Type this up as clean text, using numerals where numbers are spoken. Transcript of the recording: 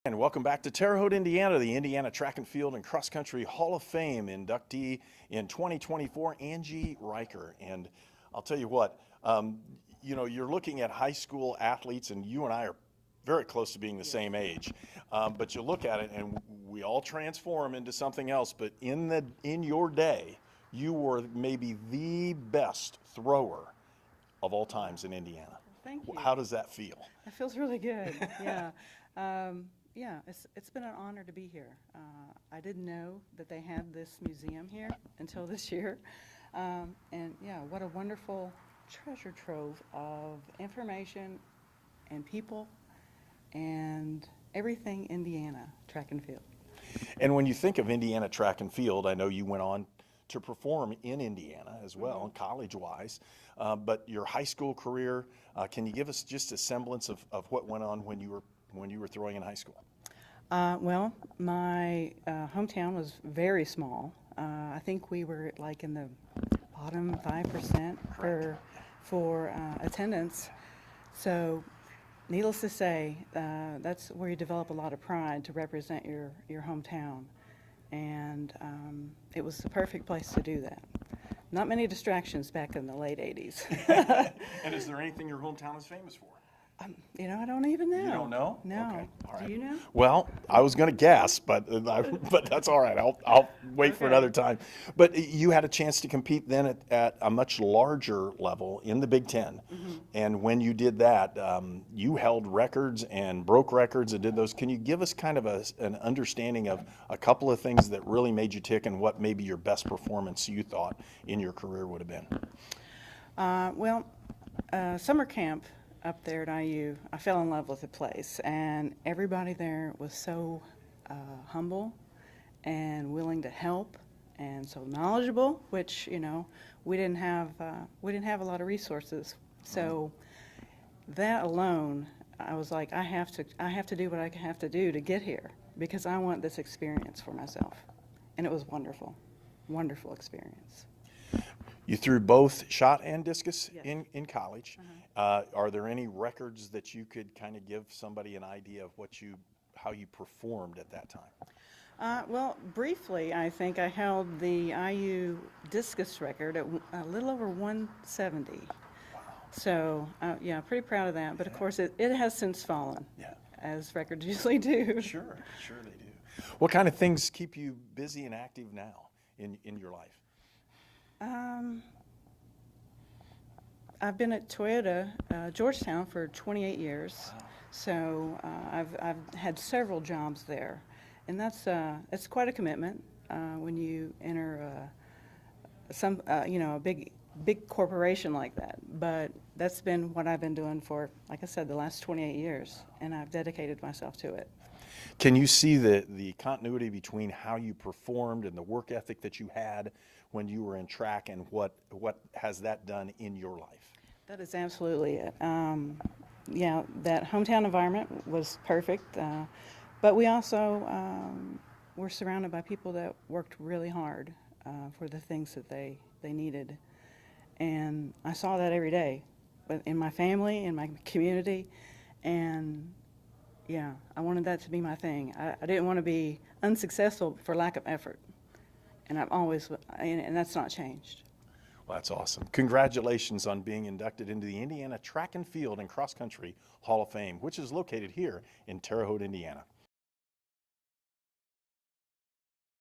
And welcome back to Terre Haute, Indiana, the Indiana Track and Field and Cross Country Hall of Fame inductee in 2024, Angie Ryker. And I'll tell you what, you're looking at high school athletes, and you and I are very close to being the same age. But you look at it, and we all transform into something else. But in your day, you were maybe the best thrower of all times in Indiana. Thank you. How does that feel? That feels really good. Yeah. Yeah, it's been an honor to be here. I didn't know that they had this museum here until this year. And yeah, what a wonderful treasure trove of information and people and everything Indiana track and field. And when you think of Indiana track and field, I know you went on to perform in Indiana as well, college-wise. But your high school career, can you give us just a semblance of what went on when you were throwing in high school? Well, my hometown was very small. I think we were like in the bottom 5% for attendance. So, needless to say, that's where you develop a lot of pride to represent your hometown. And it was the perfect place to do that. Not many distractions back in the late 80s. And is there anything your hometown is famous for? I don't even know. You don't know? No. Okay. All right. Do you know? Well, I was going to guess, but that's all right. I'll wait for another time. But you had a chance to compete then at a much larger level in the Big Ten. And when you did that, you held records and broke records and did those. Can you give us kind of an understanding of a couple of things that really made you tick and what maybe your best performance you thought in your career would have been? Summer camp up there at IU, I fell in love with the place, and everybody there was so humble and willing to help, and so knowledgeable. Which we didn't have a lot of resources. So that alone, I was like, I have to do what I have to do to get here because I want this experience for myself, and it was wonderful, wonderful experience. You threw both shot and discus Yes. in college. Are there any records that you could kind of give somebody an idea of how you performed at that time? Well, briefly, I think I held the IU discus record at a little over 170. Wow. So, yeah, pretty proud of that. But of course, it has since fallen, as records usually do. Sure they do. What kind of things keep you busy and active now in your life? I've been at Toyota Georgetown for 28 years, so I've had several jobs there, and it's quite a commitment when you enter a big corporation like that. But that's been what I've been doing for, like I said, the last 28 years, and I've dedicated myself to it. Can you see the continuity between how you performed and the work ethic that you had when you were in track, and what has that done in your life? That is absolutely it. Yeah, that hometown environment was perfect, but we also were surrounded by people that worked really hard for the things that they needed. And I saw that every day, but in my family, in my community, and yeah, I wanted that to be my thing. I didn't want to be unsuccessful for lack of effort. And and that's not changed. Well, that's awesome. Congratulations on being inducted into the Indiana Track and Field and Cross Country Hall of Fame, which is located here in Terre Haute, Indiana.